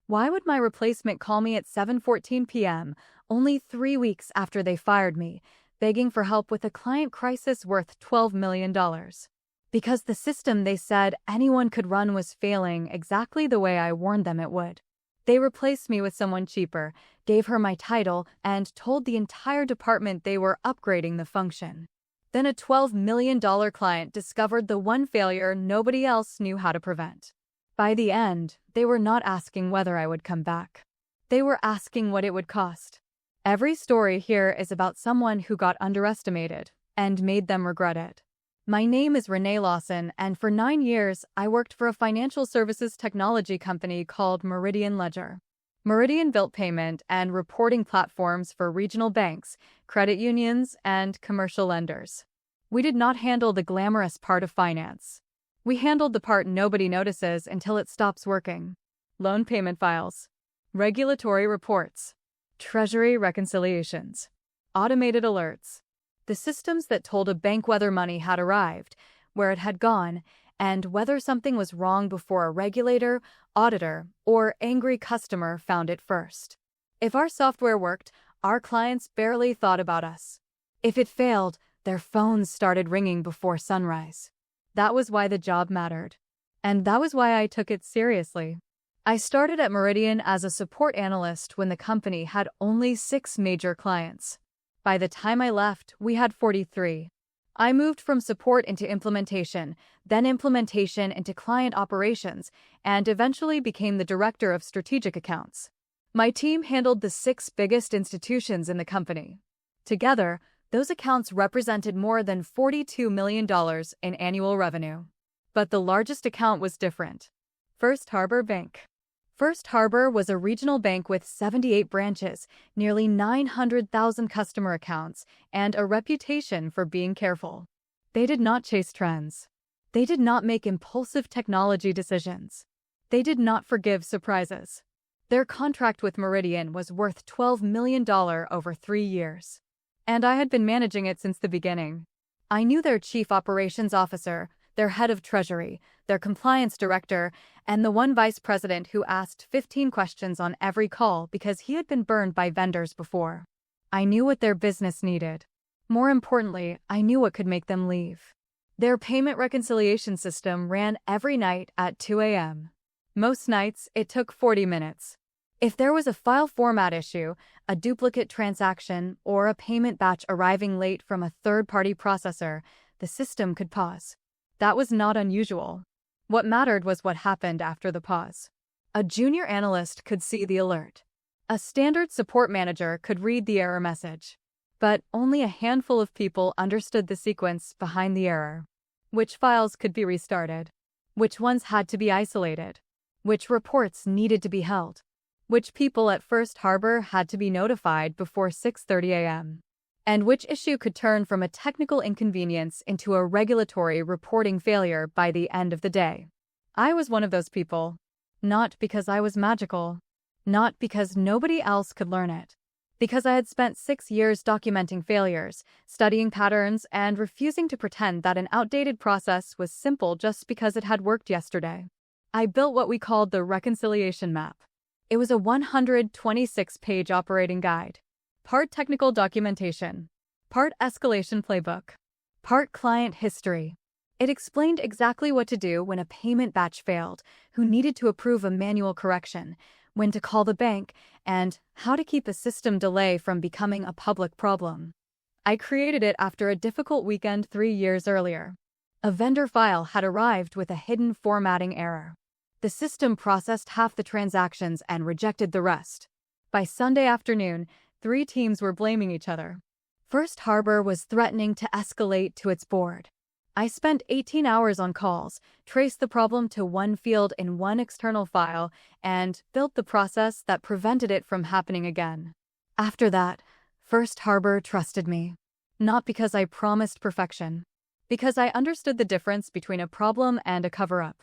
Why would my replacement call me at 7:14 p.m., only 3 weeks after they fired me, begging for help with a client crisis worth $12 million? Because the system they said anyone could run was failing exactly the way I warned them it would. They replaced me with someone cheaper, gave her my title, and told the entire department they were upgrading the function. Then a $12 million client discovered the one failure nobody else knew how to prevent. By the end, they were not asking whether I would come back. They were asking what it would cost. Every story here is about someone who got underestimated and made them regret it. My name is Renee Lawson, and for 9 years, I worked for a financial services technology company called Meridian Ledger. Meridian built payment and reporting platforms for regional banks, credit unions, and commercial lenders. We did not handle the glamorous part of finance. We handled the part nobody notices until it stops working. Loan payment files, regulatory reports, treasury reconciliations, automated alerts. The systems that told a bank whether money had arrived, where it had gone, and whether something was wrong before a regulator, auditor, or angry customer found it first. If our software worked, our clients barely thought about us. If it failed, their phones started ringing before sunrise. That was why the job mattered. And that was why I took it seriously. I started at Meridian as a support analyst when the company had only 6 major clients. By the time I left, we had 43. I moved from support into implementation, then implementation into client operations, and eventually became the director of strategic accounts. My team handled the 6 biggest institutions in the company. Together, those accounts represented more than $42 million in annual revenue. But the largest account was different. First Harbor Bank. First Harbor was a regional bank with 78 branches, nearly 900,000 customer accounts, and a reputation for being careful. They did not chase trends. They did not make impulsive technology decisions. They did not forgive surprises. Their contract with Meridian was worth $12 million over 3 years. And I had been managing it since the beginning. I knew their chief operations officer, their head of treasury, their compliance director, and the one vice president who asked 15 questions on every call because he had been burned by vendors before. I knew what their business needed. More importantly, I knew what could make them leave. Their payment reconciliation system ran every night at 2 a.m. Most nights, it took 40 minutes. If there was a file format issue, a duplicate transaction, or a payment batch arriving late from a third-party processor, the system could pause. That was not unusual. What mattered was what happened after the pause. A junior analyst could see the alert. A standard support manager could read the error message. But only a handful of people understood the sequence behind the error. Which files could be restarted? Which ones had to be isolated? Which reports needed to be held? Which people at First Harbor had to be notified before 6:30 a.m.? And which issue could turn from a technical inconvenience into a regulatory reporting failure by the end of the day? I was one of those people. Not because I was magical. Not because nobody else could learn it. Because I had spent 6 years documenting failures, studying patterns, and refusing to pretend that an outdated process was simple just because it had worked yesterday. I built what we called the reconciliation map. It was a 126-page operating guide. Part technical documentation. Part escalation playbook. Part client history. It explained exactly what to do when a payment batch failed, who needed to approve a manual correction, when to call the bank, and how to keep a system delay from becoming a public problem. I created it after a difficult weekend 3 years earlier. A vendor file had arrived with a hidden formatting error. The system processed half the transactions and rejected the rest. By Sunday afternoon, 3 teams were blaming each other. First Harbor was threatening to escalate to its board. I spent 18 hours on calls, traced the problem to one field in one external file, and built the process that prevented it from happening again. After that, First Harbor trusted me. Not because I promised perfection. Because I understood the difference between a problem and a cover-up.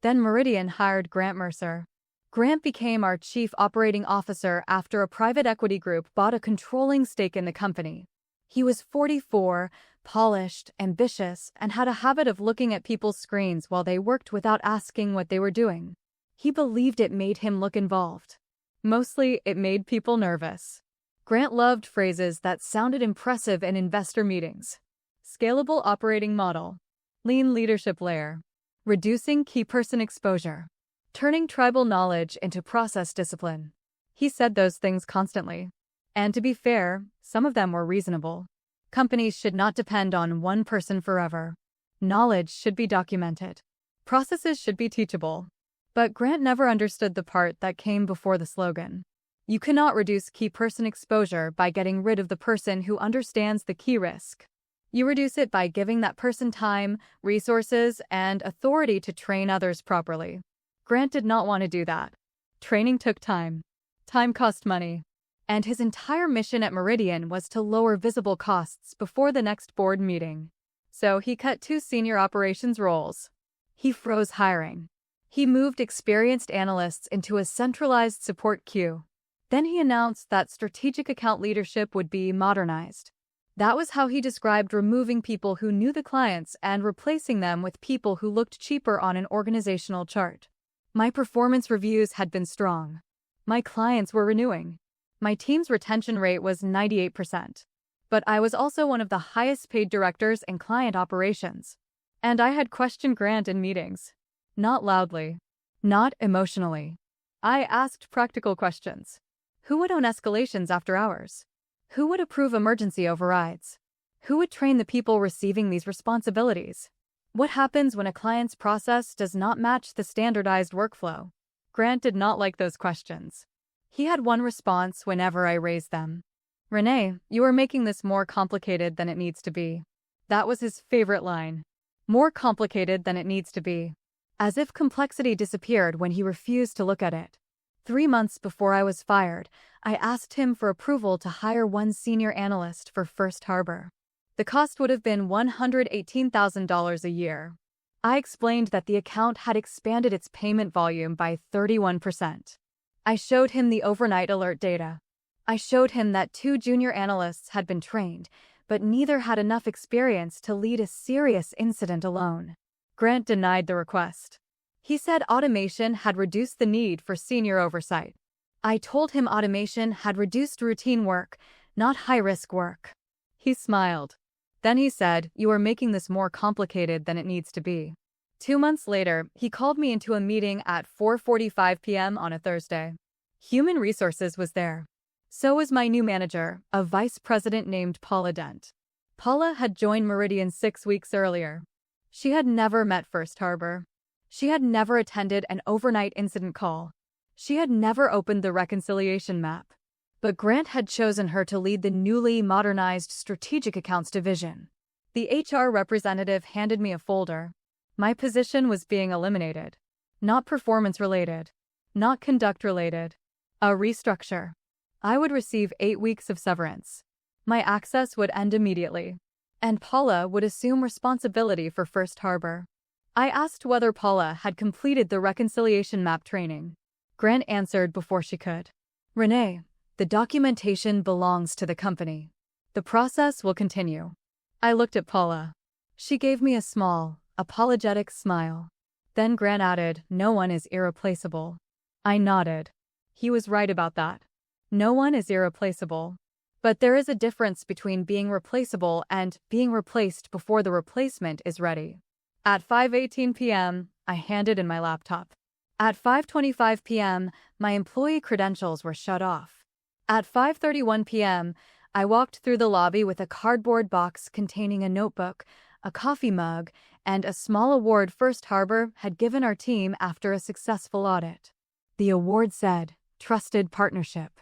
Then Meridian hired Grant Mercer. Grant became our chief operating officer after a private equity group bought a controlling stake in the company. He was 44, polished, ambitious, and had a habit of looking at people's screens while they worked without asking what they were doing. He believed it made him look involved. Mostly, it made people nervous. Grant loved phrases that sounded impressive in investor meetings. Scalable operating model. Lean leadership layer. Reducing key person exposure. Turning tribal knowledge into process discipline. He said those things constantly. And to be fair, some of them were reasonable. Companies should not depend on one person forever. Knowledge should be documented. Processes should be teachable. But Grant never understood the part that came before the slogan. You cannot reduce key person exposure by getting rid of the person who understands the key risk. You reduce it by giving that person time, resources, and authority to train others properly. Grant did not want to do that. Training took time. Time cost money. And his entire mission at Meridian was to lower visible costs before the next board meeting. So he cut 2 senior operations roles. He froze hiring. He moved experienced analysts into a centralized support queue. Then he announced that strategic account leadership would be modernized. That was how he described removing people who knew the clients and replacing them with people who looked cheaper on an organizational chart. My performance reviews had been strong. My clients were renewing. My team's retention rate was 98%. But I was also one of the highest paid directors in client operations. And I had questioned Grant in meetings. Not loudly. Not emotionally. I asked practical questions. Who would own escalations after hours? Who would approve emergency overrides? Who would train the people receiving these responsibilities? What happens when a client's process does not match the standardized workflow? Grant did not like those questions. He had one response whenever I raised them. Renee, you are making this more complicated than it needs to be. That was his favorite line. More complicated than it needs to be. As if complexity disappeared when he refused to look at it. 3 months before I was fired, I asked him for approval to hire 1 senior analyst for First Harbor. The cost would have been $118,000 a year. I explained that the account had expanded its payment volume by 31%. I showed him the overnight alert data. I showed him that 2 junior analysts had been trained, but neither had enough experience to lead a serious incident alone. Grant denied the request. He said automation had reduced the need for senior oversight. I told him automation had reduced routine work, not high-risk work. He smiled. Then he said, "You are making this more complicated than it needs to be." 2 months later, he called me into a meeting at 4:45 p.m. on a Thursday. Human Resources was there. So was my new manager, a vice president named Paula Dent. Paula had joined Meridian 6 weeks earlier. She had never met First Harbor. She had never attended an overnight incident call. She had never opened the reconciliation map. But Grant had chosen her to lead the newly modernized Strategic Accounts Division. The HR representative handed me a folder. My position was being eliminated. Not performance-related. Not conduct-related. A restructure. I would receive 8 weeks of severance. My access would end immediately. And Paula would assume responsibility for First Harbor. I asked whether Paula had completed the reconciliation map training. Grant answered before she could. Renee, the documentation belongs to the company. The process will continue. I looked at Paula. She gave me a small, apologetic smile. Then Grant added, "No one is irreplaceable." I nodded. He was right about that. No one is irreplaceable. But there is a difference between being replaceable and being replaced before the replacement is ready. At 5:18 p.m., I handed in my laptop. At 5:25 p.m., my employee credentials were shut off. At 5:31 p.m., I walked through the lobby with a cardboard box containing a notebook, a coffee mug, and a small award First Harbor had given our team after a successful audit. The award said, "Trusted Partnership."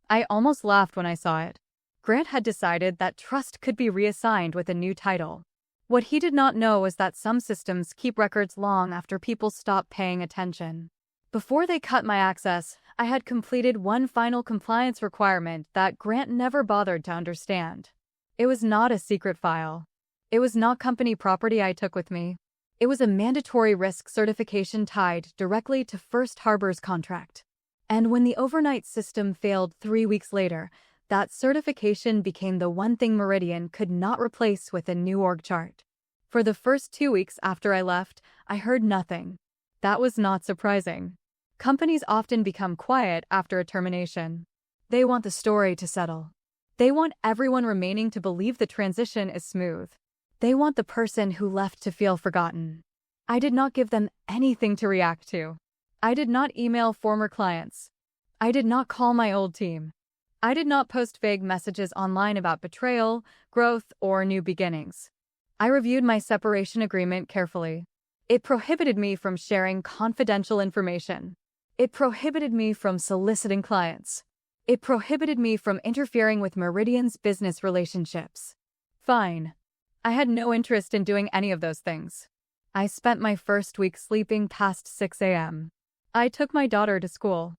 I almost laughed when I saw it. Grant had decided that trust could be reassigned with a new title. What he did not know was that some systems keep records long after people stop paying attention. Before they cut my access, I had completed one final compliance requirement that Grant never bothered to understand. It was not a secret file. It was not company property I took with me. It was a mandatory risk certification tied directly to First Harbor's contract. And when the overnight system failed 3 weeks later, that certification became the one thing Meridian could not replace with a new org chart. For the first 2 weeks after I left, I heard nothing. That was not surprising. Companies often become quiet after a termination. They want the story to settle. They want everyone remaining to believe the transition is smooth. They want the person who left to feel forgotten. I did not give them anything to react to. I did not email former clients. I did not call my old team. I did not post vague messages online about betrayal, growth, or new beginnings. I reviewed my separation agreement carefully. It prohibited me from sharing confidential information. It prohibited me from soliciting clients. It prohibited me from interfering with Meridian's business relationships. Fine. I had no interest in doing any of those things. I spent my first week sleeping past 6 a.m. I took my daughter to school.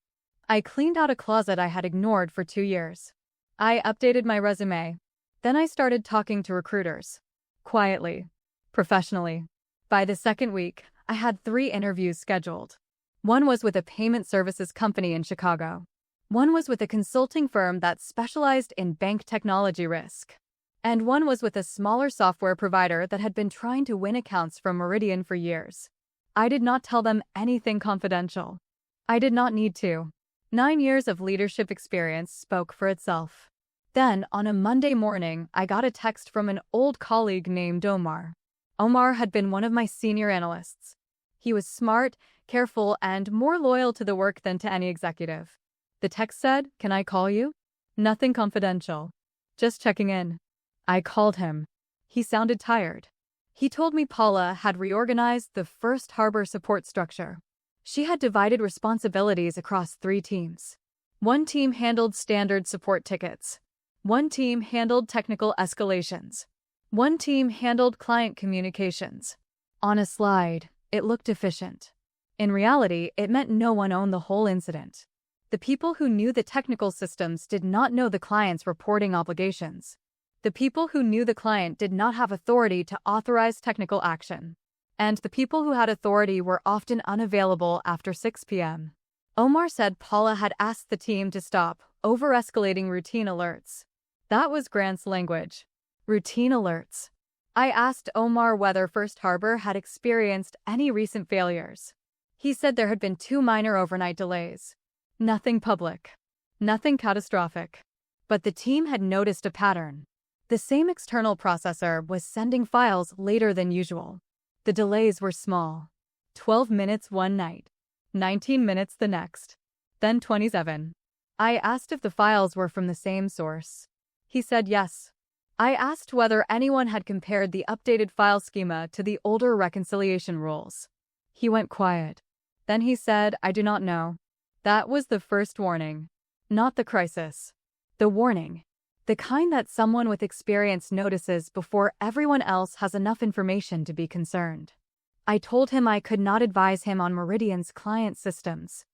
I cleaned out a closet I had ignored for 2 years. I updated my resume. Then I started talking to recruiters. Quietly. Professionally. By the second week, I had 3 interviews scheduled. One was with a payment services company in Chicago. One was with a consulting firm that specialized in bank technology risk. And one was with a smaller software provider that had been trying to win accounts from Meridian for years. I did not tell them anything confidential. I did not need to. 9 years of leadership experience spoke for itself. Then, on a Monday morning, I got a text from an old colleague named Omar. Omar had been one of my senior analysts. He was smart, careful, and more loyal to the work than to any executive. The text said, "Can I call you?" Nothing confidential. Just checking in. I called him. He sounded tired. He told me Paula had reorganized the First Harbor support structure. She had divided responsibilities across 3 teams. One team handled standard support tickets. One team handled technical escalations. One team handled client communications. On a slide, it looked efficient. In reality, it meant no one owned the whole incident. The people who knew the technical systems did not know the client's reporting obligations. The people who knew the client did not have authority to authorize technical action. And the people who had authority were often unavailable after 6 p.m. Omar said Paula had asked the team to stop over-escalating routine alerts. That was Grant's language. Routine alerts. I asked Omar whether First Harbor had experienced any recent failures. He said there had been 2 minor overnight delays. Nothing public. Nothing catastrophic. But the team had noticed a pattern. The same external processor was sending files later than usual. The delays were small. 12 minutes one night. 19 minutes the next. Then 27. I asked if the files were from the same source. He said yes. I asked whether anyone had compared the updated file schema to the older reconciliation rules. He went quiet. Then he said, "I do not know." That was the first warning. Not the crisis. The warning. The kind that someone with experience notices before everyone else has enough information to be concerned. I told him I could not advise him on Meridian's client systems.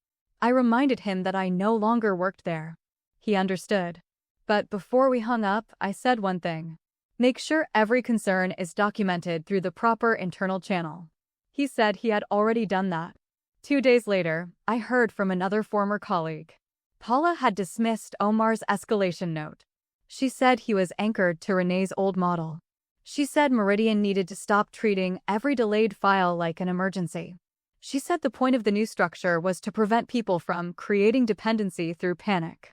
I reminded him that I no longer worked there. He understood. But before we hung up, I said one thing. Make sure every concern is documented through the proper internal channel. He said he had already done that. 2 days later, I heard from another former colleague. Paula had dismissed Omar's escalation note. She said he was anchored to Renee's old model. She said Meridian needed to stop treating every delayed file like an emergency. She said the point of the new structure was to prevent people from creating dependency through panic.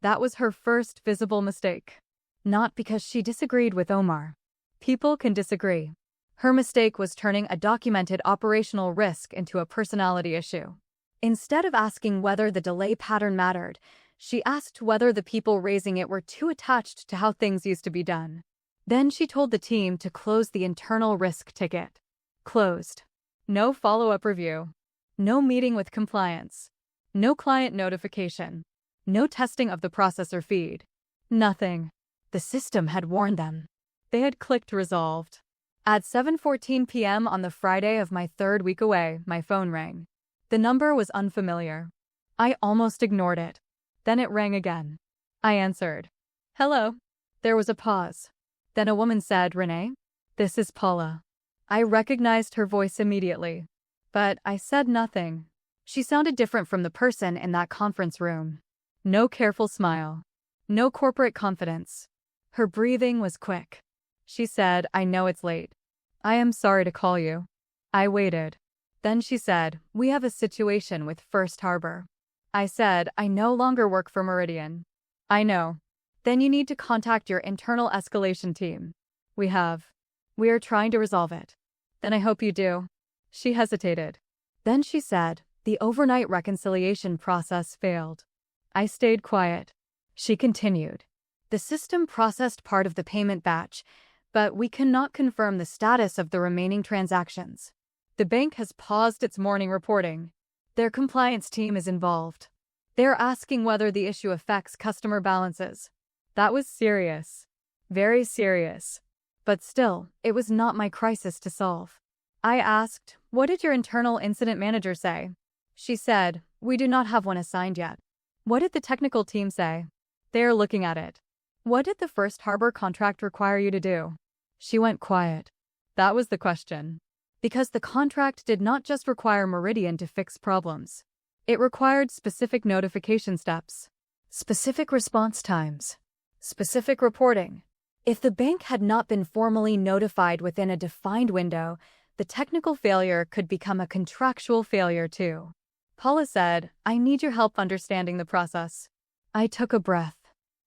That was her first visible mistake. Not because she disagreed with Omar. People can disagree. Her mistake was turning a documented operational risk into a personality issue. Instead of asking whether the delay pattern mattered, she asked whether the people raising it were too attached to how things used to be done. Then she told the team to close the internal risk ticket. Closed. No follow-up review. No meeting with compliance. No client notification. No testing of the processor feed. Nothing. The system had warned them. They had clicked resolved. At 7:14 p.m. on the Friday of my 3rd week away, my phone rang. The number was unfamiliar. I almost ignored it. Then it rang again. I answered. "Hello." There was a pause. Then a woman said, "Renee, this is Paula." I recognized her voice immediately. But I said nothing. She sounded different from the person in that conference room. No careful smile. No corporate confidence. Her breathing was quick. She said, "I know it's late. I am sorry to call you." I waited. Then she said, "We have a situation with First Harbor." I said, "I no longer work for Meridian." "I know." "Then you need to contact your internal escalation team." "We have. We are trying to resolve it." "Then I hope you do." She hesitated. Then she said, "The overnight reconciliation process failed." I stayed quiet. She continued, "The system processed part of the payment batch, but we cannot confirm the status of the remaining transactions. The bank has paused its morning reporting. Their compliance team is involved. They're asking whether the issue affects customer balances." That was serious. Very serious. But still, it was not my crisis to solve. I asked, "What did your internal incident manager say?" She said, "We do not have one assigned yet." "What did the technical team say?" "They are looking at it." "What did the First Harbor contract require you to do?" She went quiet. That was the question. Because the contract did not just require Meridian to fix problems. It required specific notification steps, specific response times, specific reporting. If the bank had not been formally notified within a defined window, the technical failure could become a contractual failure too. Paula said, "I need your help understanding the process." I took a breath.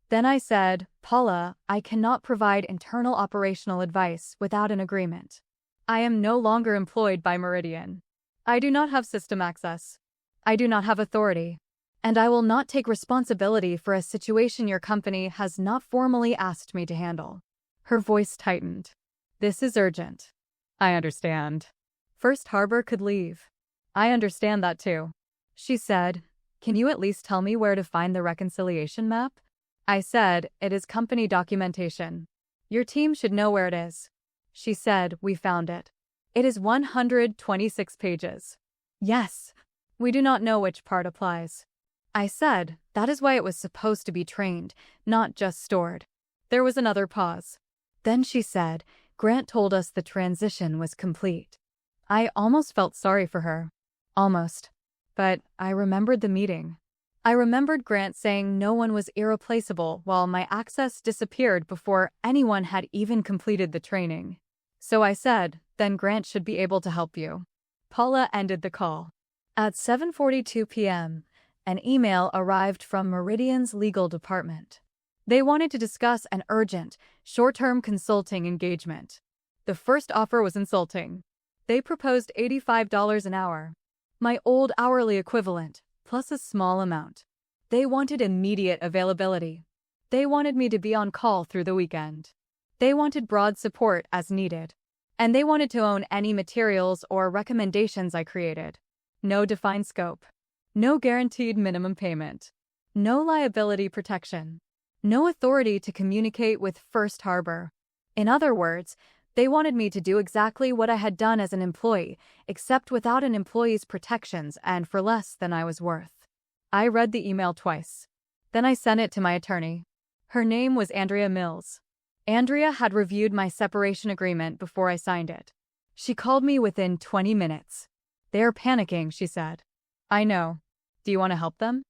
Then I said, "Paula, I cannot provide internal operational advice without an agreement. I am no longer employed by Meridian. I do not have system access. I do not have authority. And I will not take responsibility for a situation your company has not formally asked me to handle." Her voice tightened. "This is urgent." "I understand." First Harbor could leave. "I understand that too." She said, "Can you at least tell me where to find the reconciliation map?" I said, "It is company documentation. Your team should know where it is." She said, "We found it. It is 126 pages." "Yes. We do not know which part applies." I said, "That is why it was supposed to be trained, not just stored." There was another pause. Then she said, "Grant told us the transition was complete." I almost felt sorry for her. Almost. But I remembered the meeting. I remembered Grant saying no one was irreplaceable while my access disappeared before anyone had even completed the training. So I said, "Then Grant should be able to help you." Paula ended the call. At 7:42 p.m., an email arrived from Meridian's legal department. They wanted to discuss an urgent, short-term consulting engagement. The first offer was insulting. They proposed $85 an hour. My old hourly equivalent, plus a small amount. They wanted immediate availability. They wanted me to be on call through the weekend. They wanted broad support as needed. And they wanted to own any materials or recommendations I created. No defined scope. No guaranteed minimum payment. No liability protection. No authority to communicate with First Harbor. In other words, they wanted me to do exactly what I had done as an employee, except without an employee's protections and for less than I was worth. I read the email twice. Then I sent it to my attorney. Her name was Andrea Mills. Andrea had reviewed my separation agreement before I signed it. She called me within 20 minutes. "They are panicking," she said. "I know. Do you want to help them?"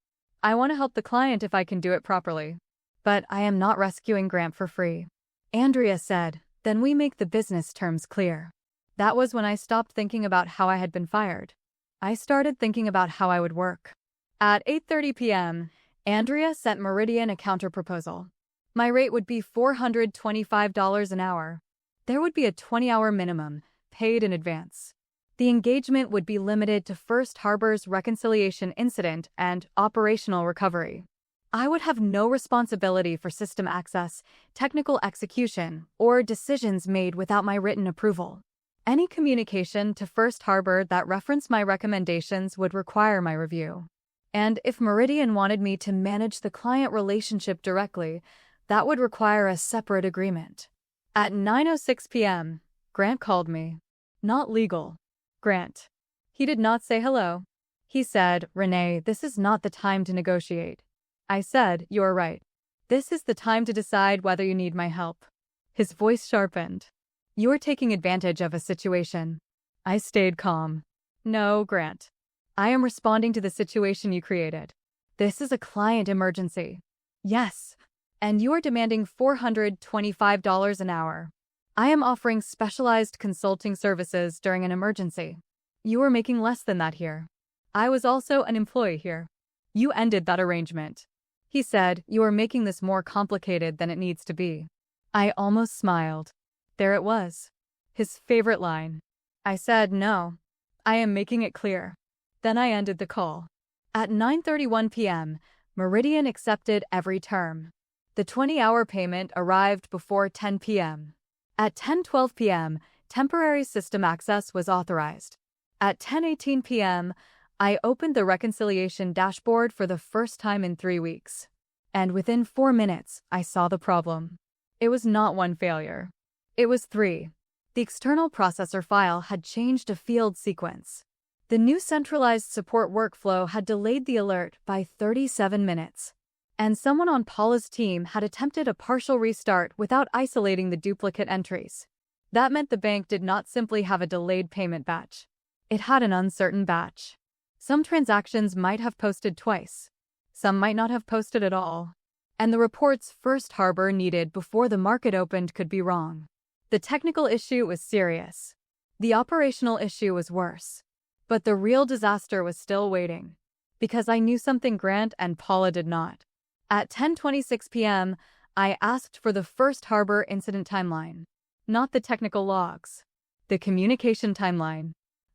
"I want to help the client if I can do it properly. But I am not rescuing Grant for free." Andrea said, "Then we make the business terms clear." That was when I stopped thinking about how I had been fired. I started thinking about how I would work. At 8:30 p.m., Andrea sent Meridian a counterproposal. My rate would be $425 an hour. There would be a 20-hour minimum, paid in advance. The engagement would be limited to First Harbor's reconciliation incident and operational recovery. I would have no responsibility for system access, technical execution, or decisions made without my written approval. Any communication to First Harbor that referenced my recommendations would require my review. And if Meridian wanted me to manage the client relationship directly, that would require a separate agreement. At 9:06 p.m., Grant called me. Not legal. Grant. He did not say hello. He said, "Renee, this is not the time to negotiate." I said, "You are right. This is the time to decide whether you need my help." His voice sharpened. "You are taking advantage of a situation." I stayed calm. "No, Grant. I am responding to the situation you created. This is a client emergency." "Yes. And you are demanding $425 an hour. I am offering specialized consulting services during an emergency." You were making less than that here. I was also an employee here. You ended that arrangement. He said, you are making this more complicated than it needs to be. I almost smiled. There it was. His favorite line. I said, no. I am making it clear. Then I ended the call. At 9:31 p.m., Meridian accepted every term. The 20-hour payment arrived before 10 p.m. At 10:12 p.m., temporary system access was authorized. At 10:18 p.m., I opened the reconciliation dashboard for the first time in 3 weeks. And within 4 minutes, I saw the problem. It was not one failure. It was 3. The external processor file had changed a field sequence. The new centralized support workflow had delayed the alert by 37 minutes. And someone on Paula's team had attempted a partial restart without isolating the duplicate entries. That meant the bank did not simply have a delayed payment batch. It had an uncertain batch. Some transactions might have posted twice. Some might not have posted at all. And the report's first harbor needed before the market opened could be wrong. The technical issue was serious. The operational issue was worse. But the real disaster was still waiting. Because I knew something Grant and Paula did not. At 10:26 p.m., I asked for the first harbor incident timeline. Not the technical logs. The communication timeline.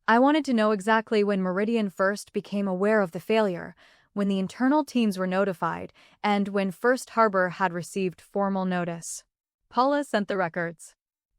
I wanted to know exactly when Meridian first became aware of the failure, when the internal teams were notified, and when First Harbor had received formal notice. Paula sent the records.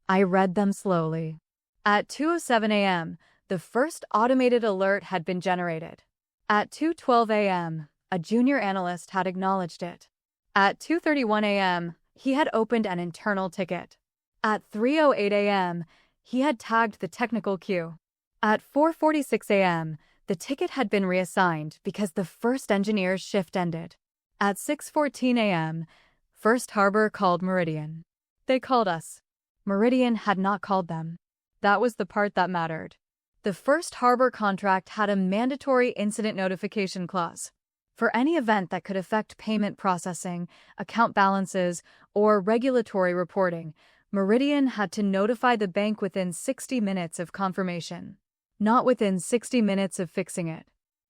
I read them slowly. At 2:07 a.m., the first automated alert had been generated. At 2:12 a.m., a junior analyst had acknowledged it. At 2:31 a.m., he had opened an internal ticket. At 3:08 a.m., he had tagged the technical queue. At 4:46 a.m., the ticket had been reassigned because the first engineer's shift ended. At 6:14 a.m., First Harbor called Meridian. They called us. Meridian had not called them. That was the part that mattered. The First Harbor contract had a mandatory incident notification clause. For any event that could affect payment processing, account balances, or regulatory reporting, Meridian had to notify the bank within 60 minutes of confirmation. Not within 60 minutes of fixing it.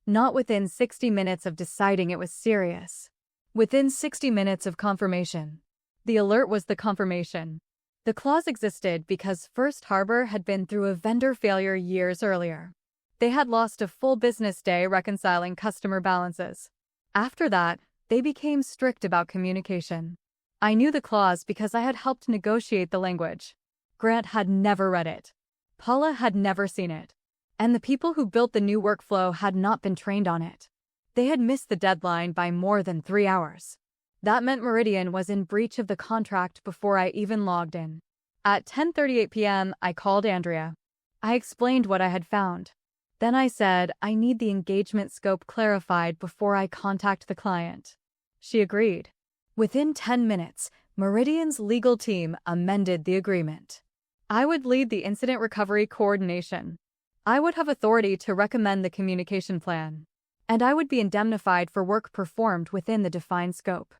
Not within 60 minutes of deciding it was serious. Within 60 minutes of confirmation. The alert was the confirmation. The clause existed because First Harbor had been through a vendor failure years earlier. They had lost a full business day reconciling customer balances. After that, they became strict about communication. I knew the clause because I had helped negotiate the language. Grant had never read it. Paula had never seen it. And the people who built the new workflow had not been trained on it. They had missed the deadline by more than 3 hours. That meant Meridian was in breach of the contract before I even logged in. At 10:38 p.m., I called Andrea. I explained what I had found. Then I said, I need the engagement scope clarified before I contact the client. She agreed. Within 10 minutes, Meridian's legal team amended the agreement. I would lead the incident recovery coordination. I would have authority to recommend the communication plan. And I would be indemnified for work performed within the defined scope.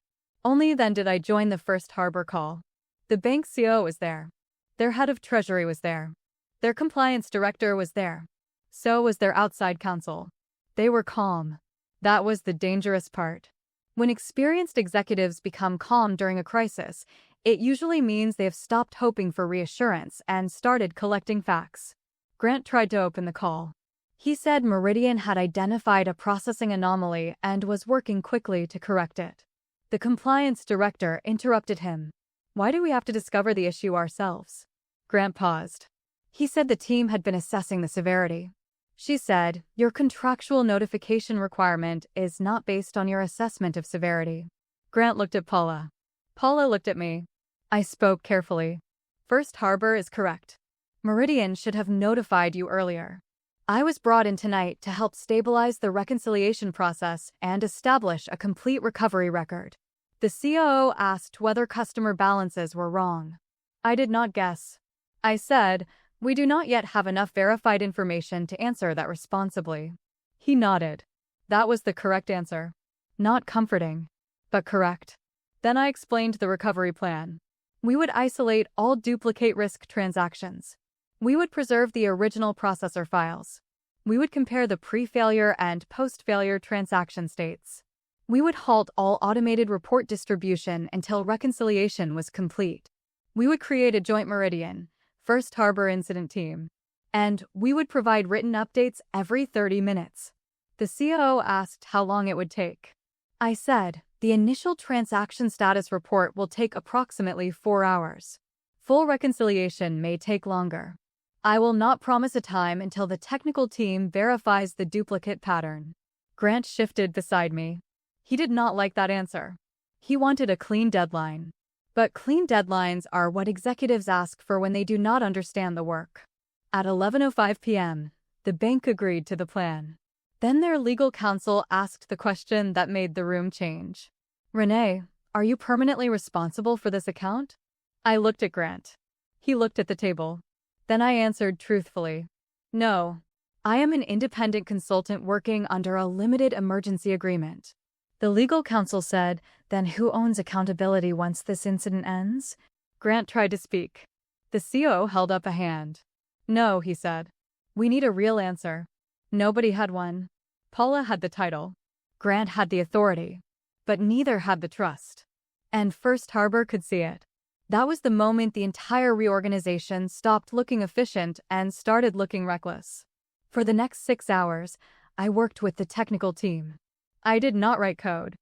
Only then did I join the First Harbor call. The bank COO was there. Their head of treasury was there. Their compliance director was there. So was their outside counsel. They were calm. That was the dangerous part. When experienced executives become calm during a crisis, it usually means they have stopped hoping for reassurance and started collecting facts. Grant tried to open the call. He said Meridian had identified a processing anomaly and was working quickly to correct it. The compliance director interrupted him. Why do we have to discover the issue ourselves? Grant paused. He said the team had been assessing the severity. She said, your contractual notification requirement is not based on your assessment of severity. Grant looked at Paula. Paula looked at me. I spoke carefully. First Harbor is correct. Meridian should have notified you earlier. I was brought in tonight to help stabilize the reconciliation process and establish a complete recovery record. The COO asked whether customer balances were wrong. I did not guess. I said, we do not yet have enough verified information to answer that responsibly. He nodded. That was the correct answer. Not comforting, but correct. Then I explained the recovery plan. We would isolate all duplicate risk transactions. We would preserve the original processor files. We would compare the pre-failure and post-failure transaction states. We would halt all automated report distribution until reconciliation was complete. We would create a joint Meridian, First Harbor incident team. And we would provide written updates every 30 minutes. The COO asked how long it would take. I said, the initial transaction status report will take approximately 4 hours. Full reconciliation may take longer. I will not promise a time until the technical team verifies the duplicate pattern. Grant shifted beside me. He did not like that answer. He wanted a clean deadline. But clean deadlines are what executives ask for when they do not understand the work. At 11:05 p.m., the bank agreed to the plan. Then their legal counsel asked the question that made the room change. Renee, are you permanently responsible for this account? I looked at Grant. He looked at the table. Then I answered truthfully. No, I am an independent consultant working under a limited emergency agreement. The legal counsel said, then who owns accountability once this incident ends? Grant tried to speak. The COO held up a hand. No, he said. We need a real answer. Nobody had one. Paula had the title. Grant had the authority. But neither had the trust. And First Harbor could see it. That was the moment the entire reorganization stopped looking efficient and started looking reckless. For the next 6 hours, I worked with the technical team. I did not write code.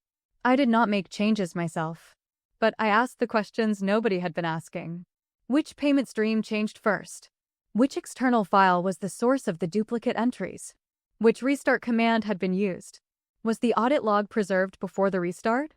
I did not make changes myself. But I asked the questions nobody had been asking. Which payment stream changed first? Which external file was the source of the duplicate entries? Which restart command had been used? Was the audit log preserved before the restart?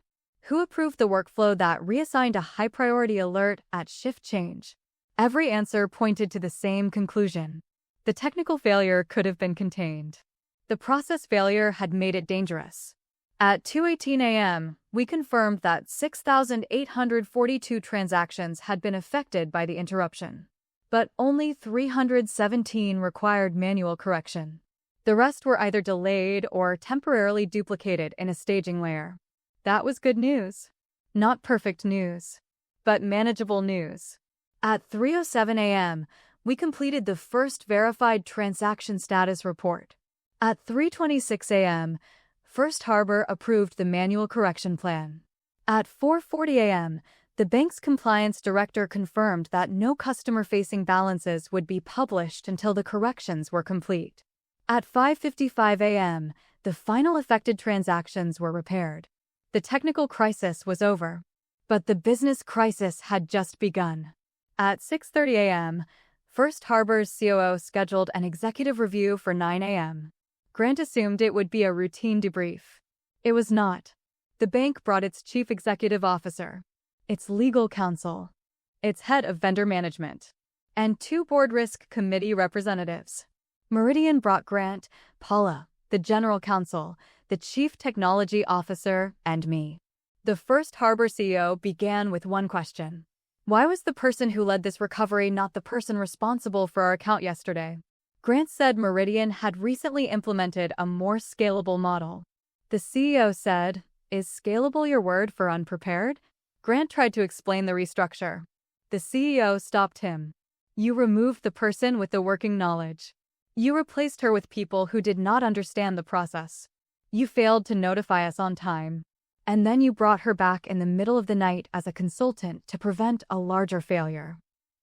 Who approved the workflow that reassigned a high-priority alert at shift change? Every answer pointed to the same conclusion. The technical failure could have been contained. The process failure had made it dangerous. At 2:18 a.m., we confirmed that 6,842 transactions had been affected by the interruption. But only 317 required manual correction. The rest were either delayed or temporarily duplicated in a staging layer. That was good news. Not perfect news, but manageable news. At 3:07 a.m., we completed the first verified transaction status report. At 3:26 a.m., First Harbor approved the manual correction plan. At 4:40 a.m., the bank's compliance director confirmed that no customer-facing balances would be published until the corrections were complete. At 5:55 a.m., the final affected transactions were repaired. The technical crisis was over, but the business crisis had just begun. At 6:30 a.m., First Harbor's COO scheduled an executive review for 9 a.m. Grant assumed it would be a routine debrief. It was not. The bank brought its chief executive officer, its legal counsel, its head of vendor management, and 2 board risk committee representatives. Meridian brought Grant, Paula, the general counsel, the chief technology officer, and me. The First Harbor CEO began with one question. Why was the person who led this recovery not the person responsible for our account yesterday? Grant said Meridian had recently implemented a more scalable model. The CEO said, "Is scalable your word for unprepared?" Grant tried to explain the restructure. The CEO stopped him. You removed the person with the working knowledge. You replaced her with people who did not understand the process. You failed to notify us on time. And then you brought her back in the middle of the night as a consultant to prevent a larger failure.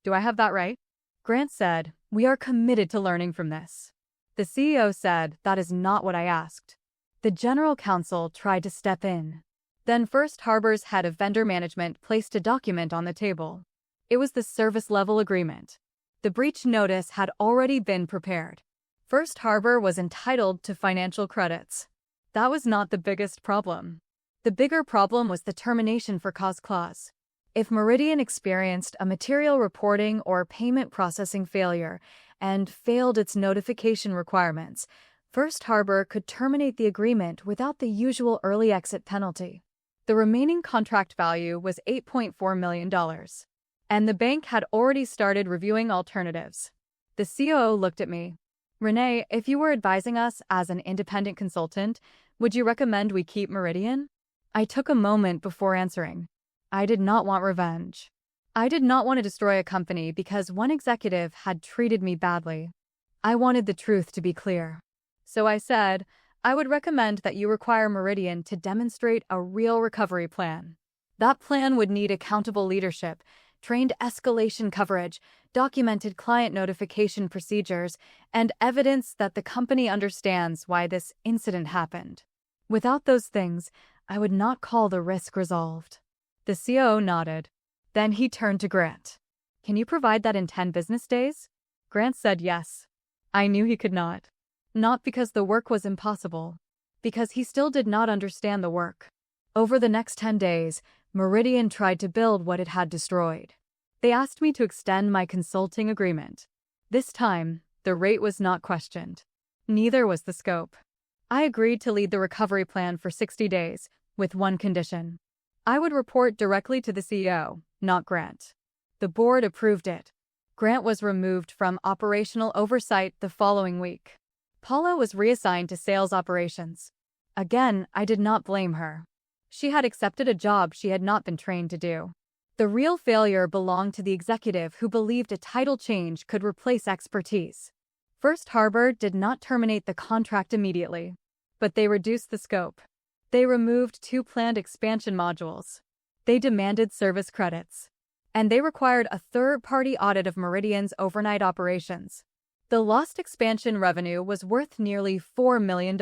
Do I have that right? Grant said, "We are committed to learning from this." The CEO said, "That is not what I asked." The general counsel tried to step in. Then First Harbor's head of vendor management placed a document on the table. It was the service level agreement. The breach notice had already been prepared. First Harbor was entitled to financial credits. That was not the biggest problem. The bigger problem was the termination for cause clause. If Meridian experienced a material reporting or payment processing failure and failed its notification requirements, First Harbor could terminate the agreement without the usual early exit penalty. The remaining contract value was $8.4 million. And the bank had already started reviewing alternatives. The COO looked at me. Renee, if you were advising us as an independent consultant, would you recommend we keep Meridian? I took a moment before answering. I did not want revenge. I did not want to destroy a company because one executive had treated me badly. I wanted the truth to be clear. So I said, I would recommend that you require Meridian to demonstrate a real recovery plan. That plan would need accountable leadership, trained escalation coverage, documented client notification procedures, and evidence that the company understands why this incident happened. Without those things, I would not call the risk resolved. The COO nodded. Then he turned to Grant. Can you provide that in 10 business days? Grant said yes. I knew he could not. Not because the work was impossible, because he still did not understand the work. Over the next 10 days, Meridian tried to build what it had destroyed. They asked me to extend my consulting agreement. This time, the rate was not questioned. Neither was the scope. I agreed to lead the recovery plan for 60 days, with one condition. I would report directly to the CEO, not Grant. The board approved it. Grant was removed from operational oversight the following week. Paula was reassigned to sales operations. Again, I did not blame her. She had accepted a job she had not been trained to do. The real failure belonged to the executive who believed a title change could replace expertise. First Harbor did not terminate the contract immediately, but they reduced the scope. They removed 2 planned expansion modules. They demanded service credits. And they required a third-party audit of Meridian's overnight operations. The lost expansion revenue was worth nearly $4 million.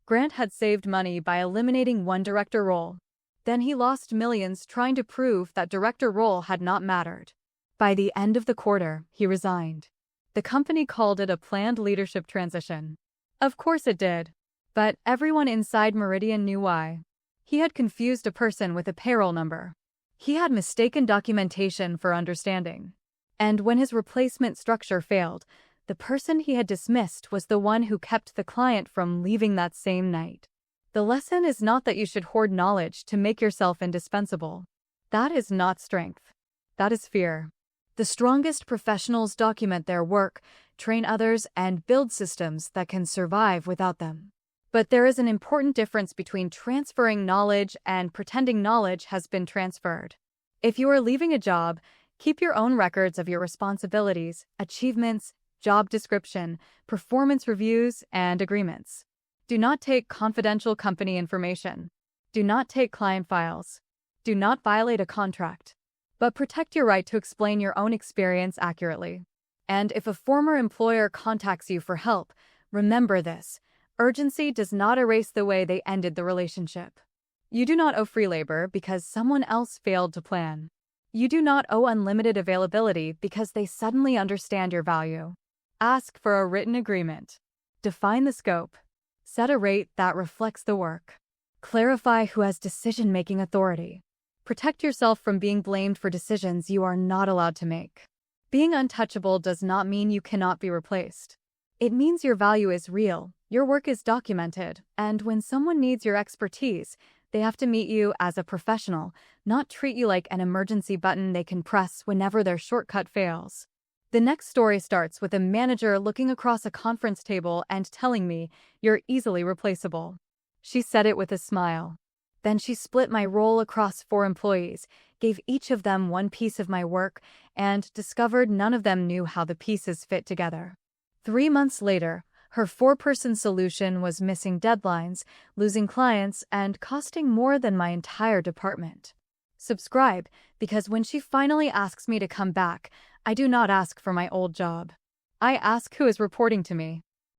Grant had saved money by eliminating one director role. Then he lost millions trying to prove that director role had not mattered. By the end of the quarter, he resigned. The company called it a planned leadership transition. Of course it did. But everyone inside Meridian knew why. He had confused a person with a payroll number. He had mistaken documentation for understanding. And when his replacement structure failed, the person he had dismissed was the one who kept the client from leaving that same night. The lesson is not that you should hoard knowledge to make yourself indispensable. That is not strength. That is fear. The strongest professionals document their work, train others, and build systems that can survive without them. But there is an important difference between transferring knowledge and pretending knowledge has been transferred. If you are leaving a job, keep your own records of your responsibilities, achievements, job description, performance reviews, and agreements. Do not take confidential company information. Do not take client files. Do not violate a contract. But protect your right to explain your own experience accurately. And if a former employer contacts you for help, remember this. Urgency does not erase the way they ended the relationship. You do not owe free labor because someone else failed to plan. You do not owe unlimited availability because they suddenly understand your value. Ask for a written agreement. Define the scope. Set a rate that reflects the work. Clarify who has decision-making authority. Protect yourself from being blamed for decisions you are not allowed to make. Being untouchable does not mean you cannot be replaced. It means your value is real, your work is documented, and when someone needs your expertise, they have to meet you as a professional, not treat you like an emergency button they can press whenever their shortcut fails. The next story starts with a manager looking across a conference table and telling me, "You're easily replaceable." She said it with a smile. Then she split my role across 4 employees, gave each of them one piece of my work, and discovered none of them knew how the pieces fit together. 3 months later, her 4-person solution was missing deadlines, losing clients, and costing more than my entire department. Subscribe, because when she finally asks me to come back, I do not ask for my old job. I ask who is reporting to me.